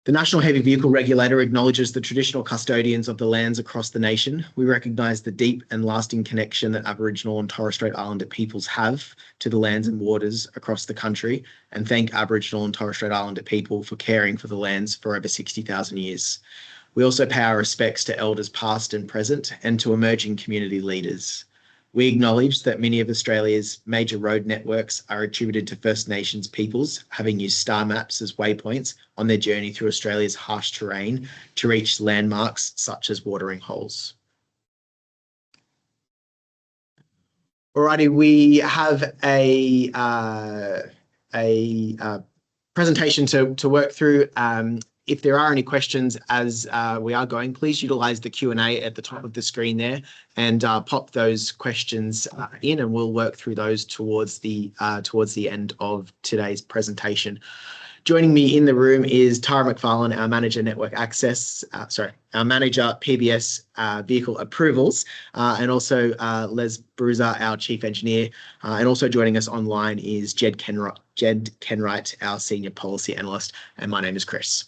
The National Heavy Vehicle Regulator acknowledges the traditional custodians of the lands across the nation. We recognise the deep and lasting connection that Aboriginal and Torres Strait Islander peoples have to the lands and waters across the country, and thank Aboriginal and Torres Strait Islander people for caring for the lands for over 60,000 years. We also pay our respects to elders past and present and to emerging community leaders. We acknowledge that many of Australia's major road networks are attributed to First Nations peoples, having used star maps as waypoints on their journey through Australia's harsh terrain to reach landmarks such as watering holes. Alrighty, we have a presentation to work through. If there are any questions as we are going, please utilise the Q&A at the top of the screen there and pop those questions in, and we'll work through those towards the end of today's presentation. Joining me in the room is Tara McFarlane, our Manager Network Access, our Manager PBS Vehicle Approvals, and also Les Bruiser, our Chief Engineer. And also joining us online is Jed Kenwright, our Senior Policy Analyst, and my name is Chris.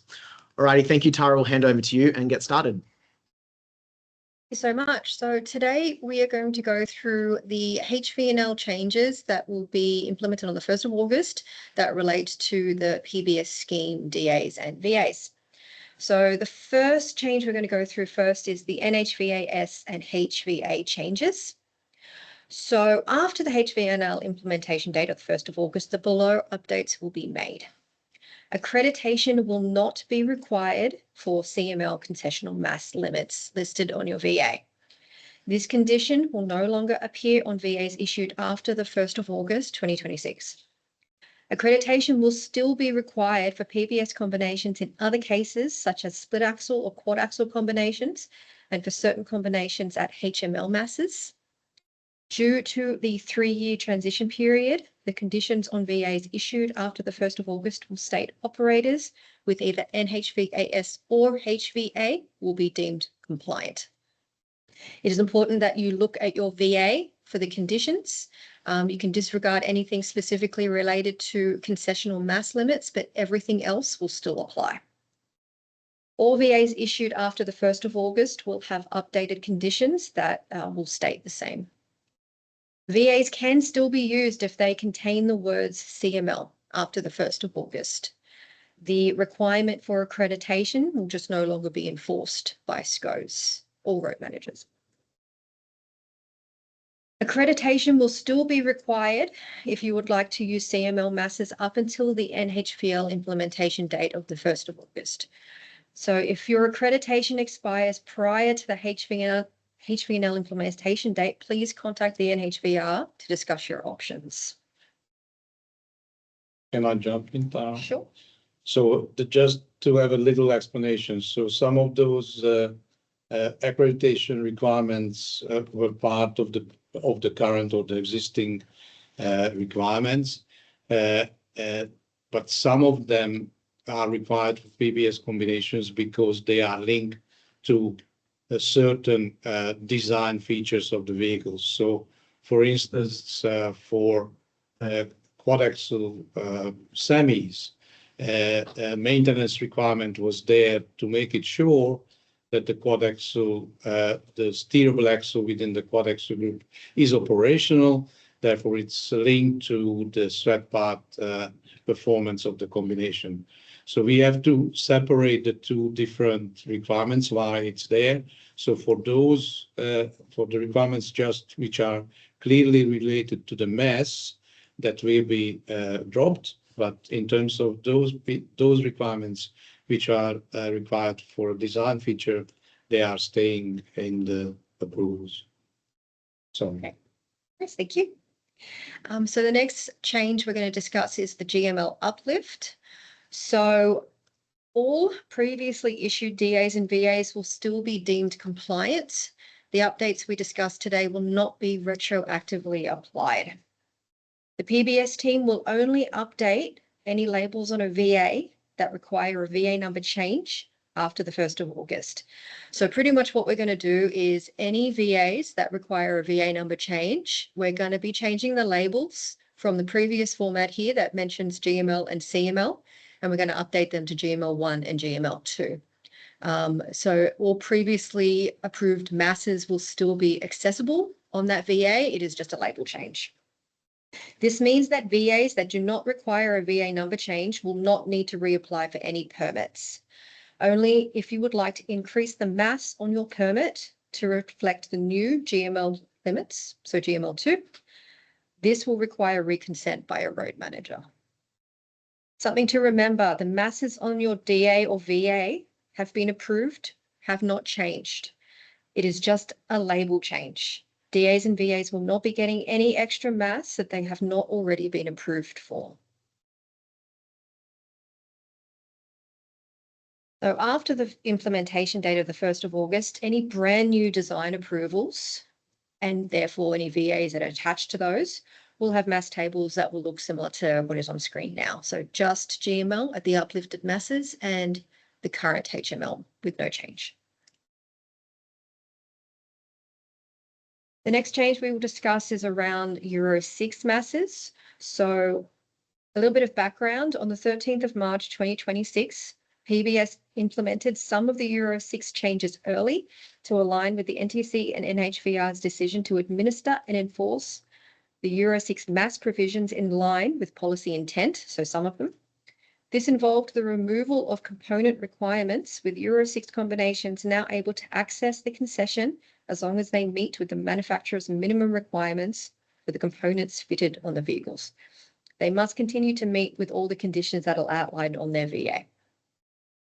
Alrighty, thank you, Tara. We'll hand over to you and get started. Thank you so much. So today we are going to go through the HVNL changes that will be implemented on the 1st of August that relate to the PBS scheme DAs and VAs. So the first change we're going to go through first is the NHVAS and HVA changes. So after the HVNL implementation date of the 1st of August, the below updates will be made. Accreditation will not be required for CML concessional mass limits listed on your VA. This condition will no longer appear on VAs issued after the 1st of August 2026. Accreditation will still be required for PBS combinations in other cases, such as split axle or quad axle combinations, and for certain combinations at HML masses. Due to the 3-year transition period, the conditions on VAs issued after the 1st of August will state operators with either NHVAS or HVA will be deemed compliant. It is important that you look at your VA for the conditions. You can disregard anything specifically related to concessional mass limits, but everything else will still apply. All VAs issued after the 1st of August will have updated conditions that will state the same. VAs can still be used if they contain the words CML after the 1st of August. The requirement for accreditation will just no longer be enforced by SCOs or road managers. Accreditation will still be required if you would like to use CML masses up until the NHVL implementation date of the 1st of August. So if your accreditation expires prior to the HVNL implementation date, please contact the NHVR to discuss your options. Can I jump in, Tara? Sure. So just to have a little explanation, so some of those accreditation requirements were part of the current or the existing requirements, but some of them are required for PBS combinations because they are linked to certain design features of the vehicles. So, for instance, for quad axle semis, maintenance requirement was there to make it sure that the quad axle, the steerable axle within the quad axle group is operational. Therefore, it's linked to the sweat part performance of the combination. So we have to separate the two different requirements why it's there. So for those, for the requirements just which are clearly related to the mass, that will be dropped. But in terms of those requirements which are required for a design feature, they are staying in the approvals. So. Okay. Yes, thank you. So the next change we're going to discuss is the GML uplift. So all previously issued DAs and VAs will still be deemed compliant. The updates we discussed today will not be retroactively applied. The PBS team will only update any labels on a VA that require a VA number change after the 1st of August. So pretty much what we're going to do is any VAs that require a VA number change, we're going to be changing the labels from the previous format here that mentions GML and CML and we're going to update them to GML1 and GML2. So all previously approved masses will still be accessible on that VA. It is just a label change. This means that VAs that do not require a VA number change will not need to reapply for any permits. Only if you would like to increase the mass on your permit to reflect the new GML limits, so GML2, this will require reconsent by a road manager. Something to remember, the masses on your DA or VA have been approved, have not changed. It is just a label change. DAs and VAs will not be getting any extra mass that they have not already been approved for. So after the implementation date of the 1st of August, any brand new design approvals and therefore any VAs that are attached to those will have mass tables that will look similar to what is on screen now. So just GML at the uplifted masses and the current HML with no change. The next change we will discuss is around Euro 6 masses. So a little bit of background. On the 13th of March 2026, PBS implemented some of the Euro 6 changes early to align with the NTC and NHVR's decision to administer and enforce the Euro 6 mass provisions in line with policy intent, so some of them. This involved the removal of component requirements, with Euro 6 combinations now able to access the concession as long as they meet with the manufacturer's minimum requirements for the components fitted on the vehicles. They must continue to meet with all the conditions that are outlined on their VA.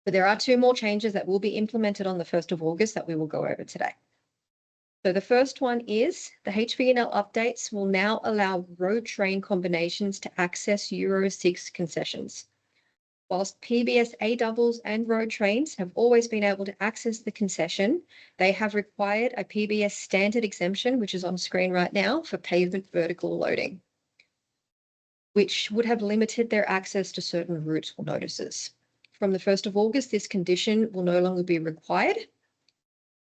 But there are 2 more changes that will be implemented on the 1st of August that we will go over today. So the first one is the HVNL updates will now allow road train combinations to access Euro 6 concessions. Whilst PBS A doubles and road trains have always been able to access the concession, they have required a PBS standard exemption, which is on screen right now, for pavement vertical loading, which would have limited their access to certain routes or notices. From the 1st of August, this condition will no longer be required.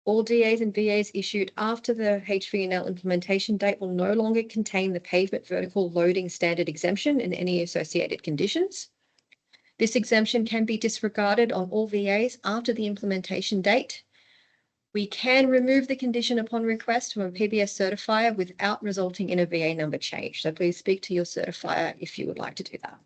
All DAs and VAs issued after the HVNL implementation date will no longer contain the pavement vertical loading standard exemption and any associated conditions. This exemption can be disregarded on all VAs after the implementation date. We can remove the condition upon request from a PBS certifier without resulting in a VA number change. So please speak to your certifier if you would like to do that.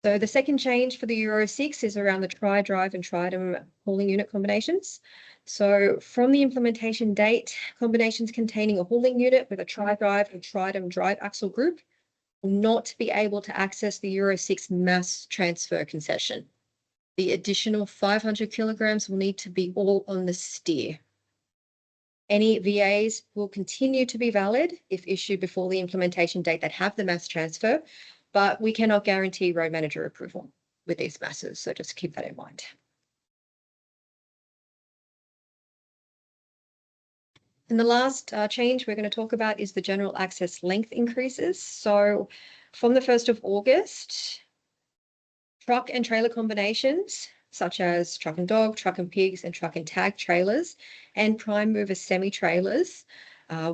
So the second change for the Euro 6 is around the tri-drive and tridem hauling unit combinations. So from the implementation date, combinations containing a hauling unit with a tri-drive and tridem drive axle group will not be able to access the Euro 6 mass transfer concession. The additional 500 kilograms will need to be all on the steer. Any VAs will continue to be valid if issued before the implementation date that have the mass transfer, but we cannot guarantee road manager approval with these masses, so just keep that in mind. And the last change we're going to talk about is the general access length increases. So from the 1st of August, truck and trailer combinations, such as truck and dog, truck and pigs, and truck and tag trailers, and prime mover semi-trailers,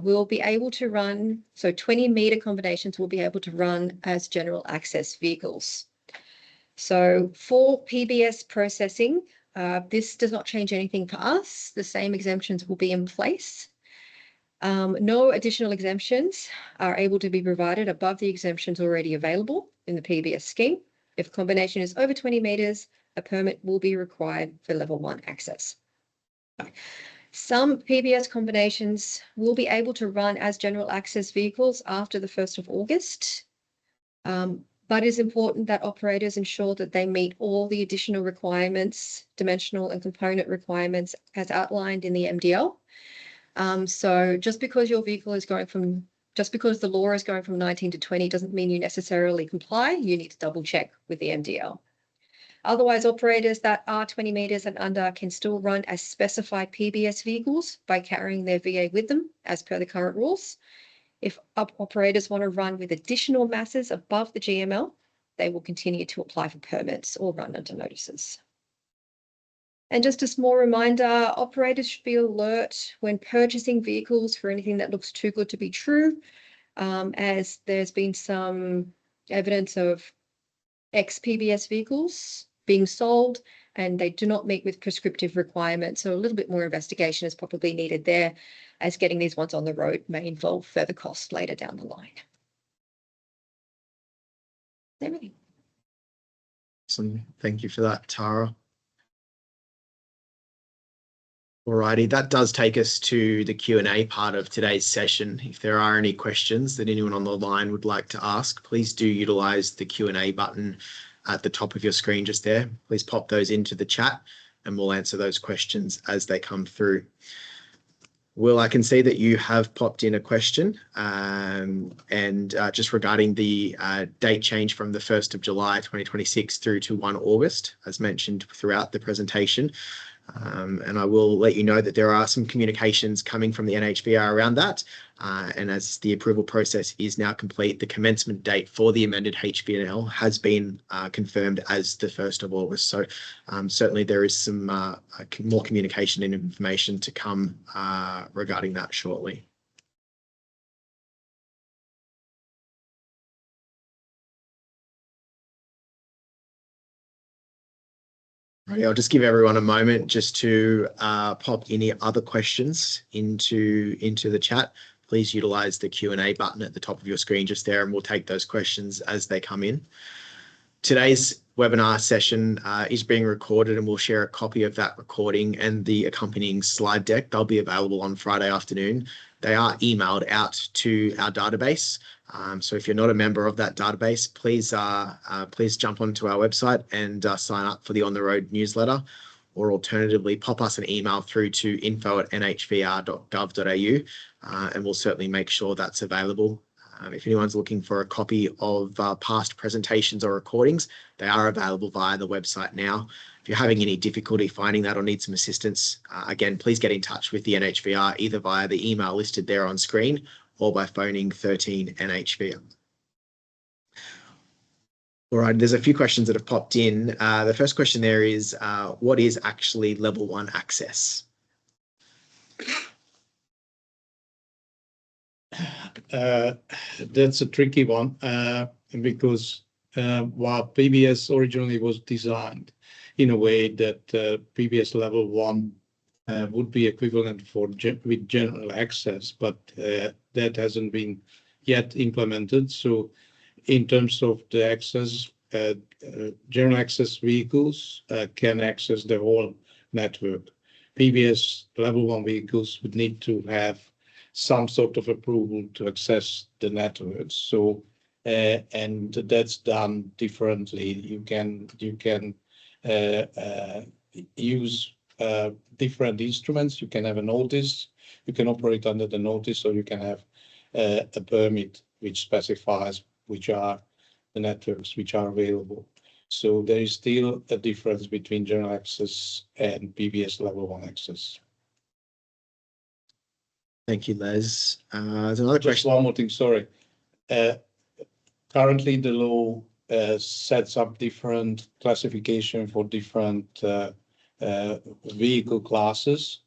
will be able to run, so 20-meter combinations will be able to run as general access vehicles. So for PBS processing, this does not change anything for us. The same exemptions will be in place. No additional exemptions are able to be provided above the exemptions already available in the PBS scheme. If a combination is over 20 meters, a permit will be required for level 1 access. Some PBS combinations will be able to run as general access vehicles after the 1st of August, but it is important that operators ensure that they meet all the additional requirements, dimensional and component requirements as outlined in the MDL. So just because your vehicle is going from, just because the law is going from 19 to 20 doesn't mean you necessarily comply. You need to double check with the MDL. Otherwise, operators that are 20 meters and under can still run as specified PBS vehicles by carrying their VA with them as per the current rules. If operators want to run with additional masses above the GML, they will continue to apply for permits or run under notices. And just a small reminder, operators should be alert when purchasing vehicles for anything that looks too good to be true. as there's been some evidence of ex-PBS vehicles being sold and they do not meet with prescriptive requirements. So a little bit more investigation is probably needed there, as getting these ones on the road may involve further costs later down the line. Everything. Awesome. Thank you for that, Tara. Alrighty, that does take us to the Q&A part of today's session. If there are any questions that anyone on the line would like to ask, please do utilise the Q&A button at the top of your screen just there. Please pop those into the chat and we'll answer those questions as they come through. Will, I can see that you have popped in a question just regarding the date change from the 1st of July 2026 through to 1 August, as mentioned throughout the presentation. And I will let you know that there are some communications coming from the NHVR around that. And as the approval process is now complete, the commencement date for the amended HVNL has been confirmed as the 1st of August. So certainly there is some more communication and information to come regarding that shortly. Right, I'll just give everyone a moment just to pop any other questions into the chat. Please utilise the Q&A button at the top of your screen just there, and we'll take those questions as they come in. Today's webinar session is being recorded, and we'll share a copy of that recording and the accompanying slide deck. They'll be available on Friday afternoon. They are emailed out to our database. So if you're not a member of that database, please jump onto our website and sign up for the On the Road newsletter, or alternatively pop us an email through to info@nhvr.gov.au, and we'll certainly make sure that's available. If anyone's looking for a copy of past presentations or recordings, they are available via the website now. If you're having any difficulty finding that or need some assistance, again, please get in touch with the NHVR either via the email listed there on screen or by phoning 13 NHVR. All right, there's a few questions that have popped in. The first question there is, what is actually level 1 access? That's a tricky one because while PBS originally was designed in a way that PBS level 1 would be equivalent with general access, but that hasn't been yet implemented. So in terms of the access, general access vehicles can access the whole network. PBS level 1 vehicles would need to have some sort of approval to access the network. So and that's done differently. You can use different instruments. You can have a notice, you can operate under the notice, or you can have a permit which specifies which are the networks which are available. So there is still a difference between general access and PBS level 1 access. Thank you, Les. There's another Just question. one more thing, sorry. Currently, the law sets up different classification for different vehicle classes.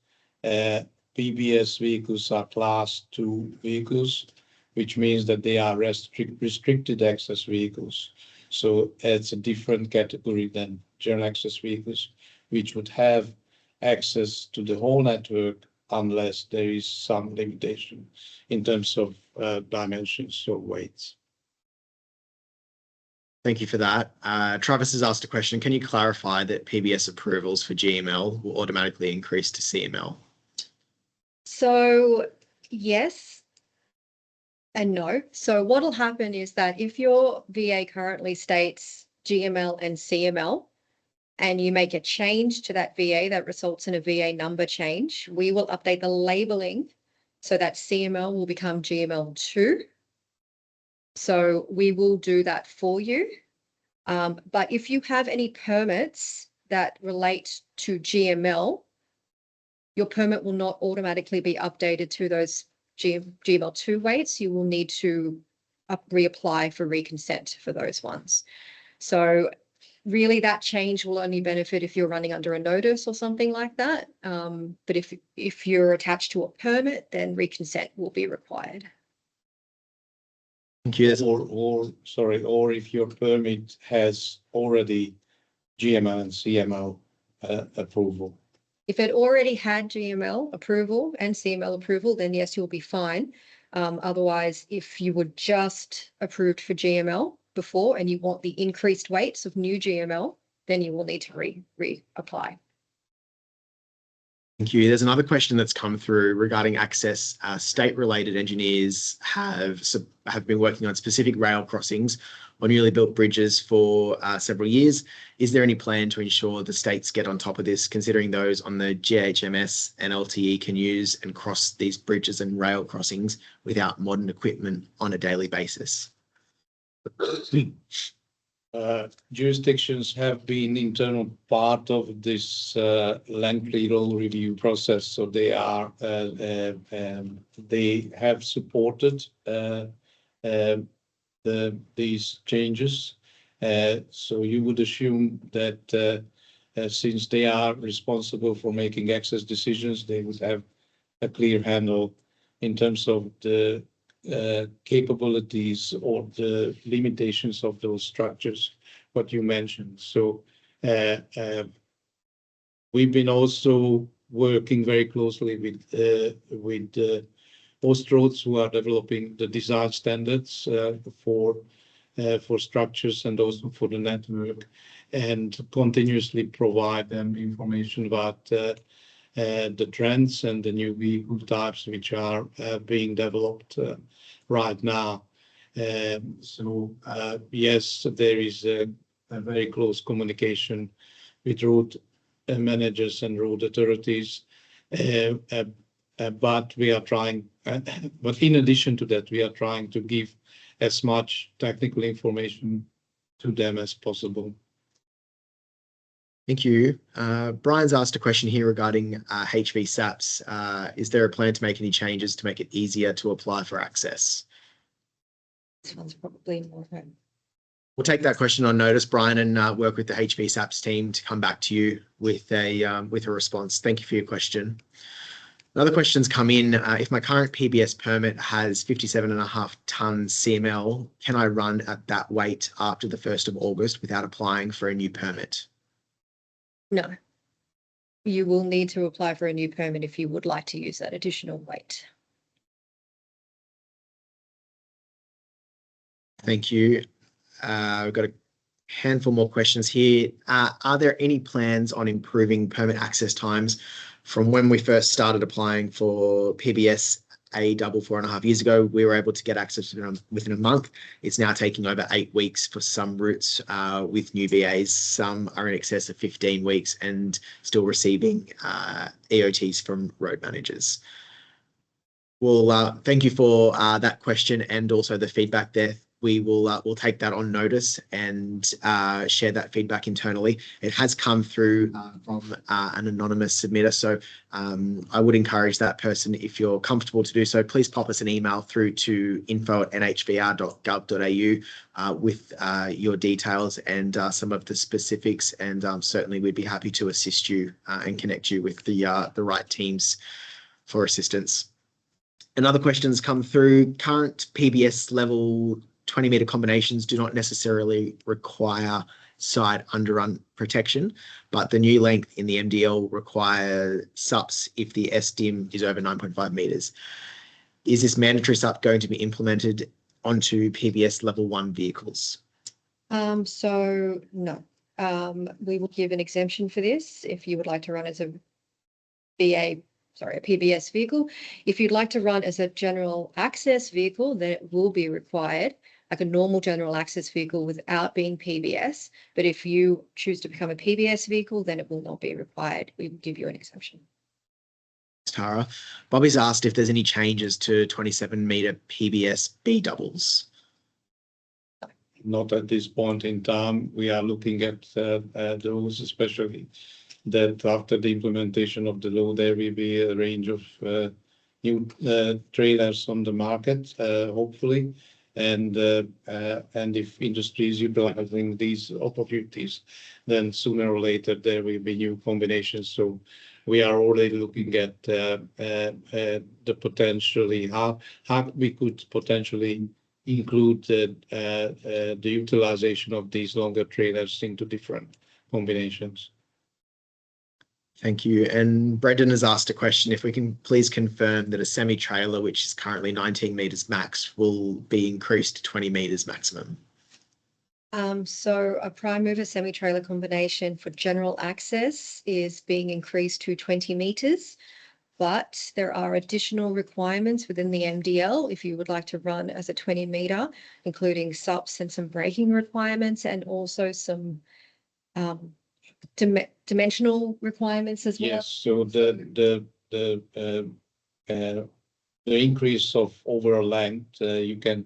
PBS vehicles are class 2 vehicles, which means that they are restricted access vehicles. So it's a different category than general access vehicles, which would have access to the whole network unless there is some limitation in terms of dimensions or weights. Thank you for that. Travis has asked a question. Can you clarify that PBS approvals for GML will automatically increase to CML? So yes and no. So what will happen is that if your VA currently states GML and CML, and you make a change to that VA that results in a VA number change, we will update the labeling so that CML will become GML2. So we will do that for you. But if you have any permits that relate to GML, your permit will not automatically be updated to those GML2 weights. You will need to reapply for reconsent for those ones. So really that change will only benefit if you're running under a notice or something like that. But if you're attached to a permit, then reconsent will be required. Thank you. Or if your permit has already GML and CML approval. If it already had GML approval and CML approval, then yes, you'll be fine. Otherwise, if you were just approved for GML before and you want the increased weights of new GML, then you will need to reapply. Thank you. There's another question that's come through regarding access. State-related engineers have been working on specific rail crossings or newly built bridges for several years. Is there any plan to ensure the states get on top of this, considering those on the GHMS and LTE can use and cross these bridges and rail crossings without modern equipment on a daily basis? Jurisdictions have been internal part of this land legal review process, so they have supported these changes. So you would assume that since they are responsible for making access decisions, they would have a clear handle in terms of the capabilities or the limitations of those structures, what you mentioned. So we've been also working very closely with Ostroads, who are developing the design standards for structures and also for the network, and continuously provide them information about the trends and the new vehicle types which are being developed right now. So yes, there is a very close communication with road managers and road authorities, but we are trying. But in addition to that, we are trying to give as much technical information to them as possible. Thank you. Brian's asked a question here regarding HV SAPs. Is there a plan to make any changes to make it easier to apply for access? This one's probably more home. We'll take that question on notice, Brian, and work with the HV SAPs team to come back to you with a response. Thank you for your question. Another question's come in. If my current PBS permit has 57.5 tonnes CML, can I run at that weight after the 1st of August without applying for a new permit? No. You will need to apply for a new permit if you would like to use that additional weight. Thank you. We've got a handful more questions here. Are there any plans on improving permit access times from when we first started applying for PBS 4.5 years ago? We were able to get access within a month. It's now taking over 8 weeks for some routes with new VAs. Some are in excess of 15 weeks and still receiving EOTs from road managers. Well, thank you for that question and also the feedback there. We'll take that on notice and share that feedback internally. It has come through from an anonymous submitter, so I would encourage that person, if you're comfortable to do so, please pop us an email through to info@nhvr.gov.au with your details and some of the specifics, and certainly we'd be happy to assist you and connect you with the right teams for assistance. Another question's come through. Current PBS level 20-metre combinations do not necessarily require side underrun protection, but the new length in the MDL require SUPs if the SDIM is over 9.5 metres. Is this mandatory SUP going to be implemented onto PBS level 1 vehicles? So no, we will give an exemption for this if you would like to run as a PBS vehicle. If you'd like to run as a general access vehicle, then it will be required, like a normal general access vehicle without being PBS. But if you choose to become a PBS vehicle, then it will not be required. We will give you an exemption. Tara, Bobby's asked if there's any changes to 27-metre PBS B doubles. Not at this point in time. We are looking at those, especially that after the implementation of the law, there will be a range of new trailers on the market, hopefully. And if industry is utilizing these opportunities, then sooner or later there will be new combinations. So we are already looking at the potentially how we could potentially include the utilization of these longer trailers into different combinations. Thank you. And Brendan has asked a question, if we can please confirm that a semi-trailer, which is currently 19 metres max, will be increased to 20 metres maximum. So a prime mover semi-trailer combination for general access is being increased to 20 metres, but there are additional requirements within the MDL if you would like to run as a 20 metre, including SUPs and some braking requirements, and also some dimensional requirements as well. Yes, so the increase of overall length, you can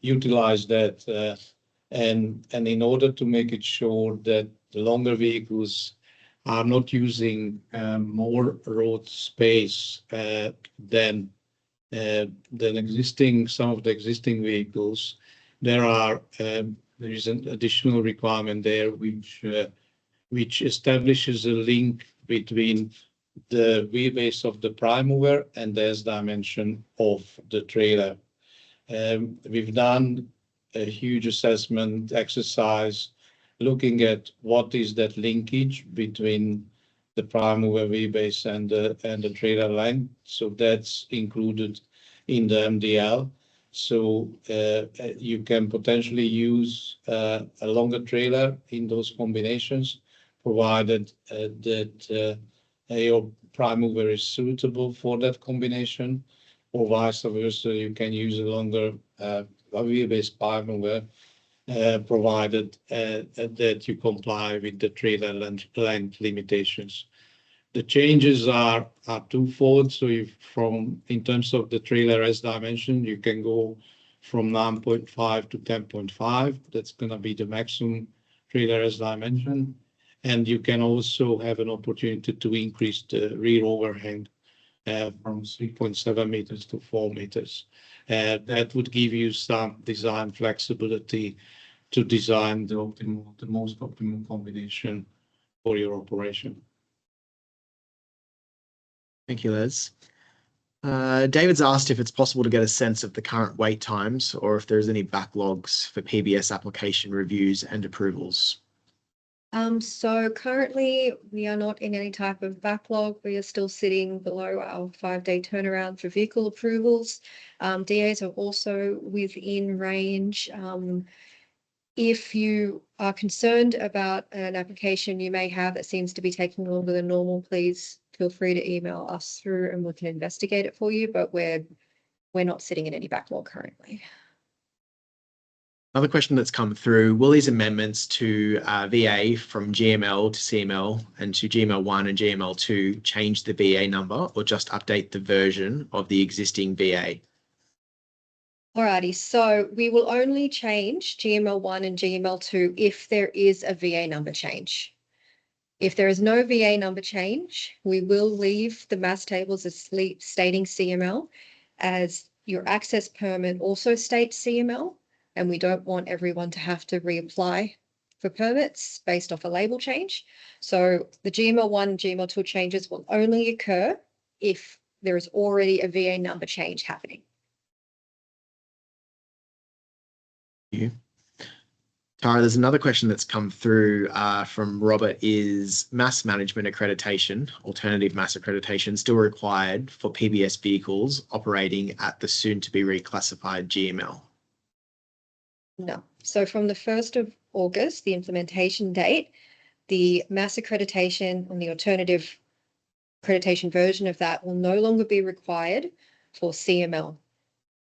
utilize that, and in order to make it sure that the longer vehicles are not using more road space than some of the existing vehicles, there is an additional requirement there which establishes a link between the wheelbase of the prime mover and the S dimension of the trailer. We've done a huge assessment exercise looking at what is that linkage between the prime mover wheelbase and the trailer length. So that's included in the MDL. So you can potentially use a longer trailer in those combinations, provided that your prime mover is suitable for that combination, or vice versa. You can use a longer wheelbase prime mover, provided that you comply with the trailer length limitations. The changes are twofold. So in terms of the trailer S dimension, you can go from 9.5 to 10.5. That's going to be the maximum trailer S dimension. And you can also have an opportunity to increase the rear overhang from 3.7 meters to 4 meters. That would give you some design flexibility to design the most optimal combination for your operation. Thank you, Les. David's asked if it's possible to get a sense of the current wait times or if there's any backlogs for PBS application reviews and approvals. So currently we are not in any type of backlog. We are still sitting below our 5-day turnaround for vehicle approvals. DAs are also within range. If you are concerned about an application you may have that seems to be taking longer than normal, please feel free to email us through and we can investigate it for you, but we're not sitting in any backlog currently. Another question that's come through, will these amendments to VA from GML to CML and to GML1 and GML2 change the VA number or just update the version of the existing VA? Alrighty, so we will only change GML1 and GML2 if there is a VA number change. If there is no VA number change, we will leave the mass tables as stating CML, as your access permit also states CML, and we don't want everyone to have to reapply for permits based off a label change. So the GML1 and GML2 changes will only occur if there is already a VA number change happening. Thank you. Tara, there's another question that's come through from Robert. Is mass management accreditation, alternative mass accreditation, still required for PBS vehicles operating at the soon-to-be reclassified GML? No. So from the 1st of August, the implementation date, the mass accreditation and the alternative accreditation version of that will no longer be required for CML.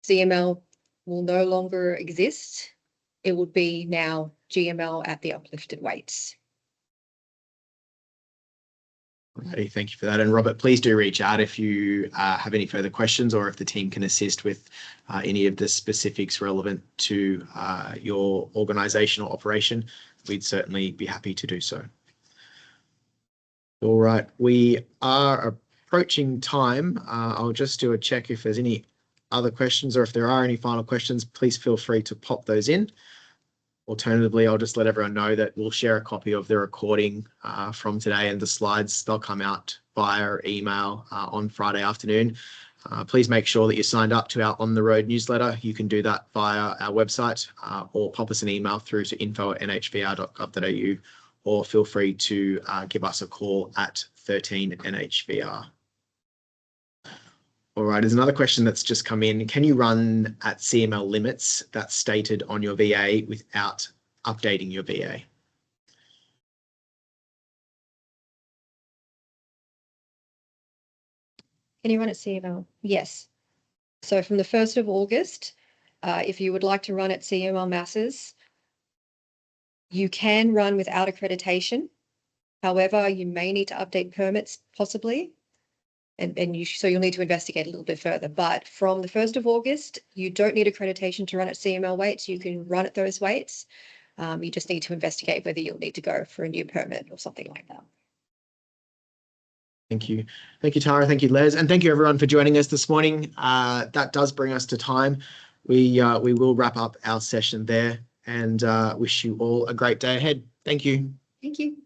CML will no longer exist. It would be now GML at the uplifted weights. Alrighty, thank you for that. And Robert, please do reach out if you have any further questions or if the team can assist with any of the specifics relevant to your organisation or operation. We'd certainly be happy to do so. All right, we are approaching time. I'll just do a check if there's any other questions, or if there are any final questions, please feel free to pop those in. Alternatively, I'll just let everyone know that we'll share a copy of the recording from today, and the slides, they'll come out via email on Friday afternoon. Please make sure that you're signed up to our On the Road newsletter. You can do that via our website or pop us an email through to info@nhvr.gov.au, or feel free to give us a call at 13 NHVR. All right, there's another question that's just come in. Can you run at CML limits that's stated on your VA without updating your VA? Can you run at CML? Yes. So from the 1st of August, if you would like to run at CML masses, you can run without accreditation. However, you may need to update permits possibly. So you'll need to investigate a little bit further. But from the 1st of August, you don't need accreditation to run at CML weights. You can run at those weights. You just need to investigate whether you'll need to go for a new permit or something like that. Thank you. Thank you, Tara. Thank you, Les. And thank you, everyone, for joining us this morning. That does bring us to time. We will wrap up our session there and wish you all a great day ahead. Thank you. Thank you.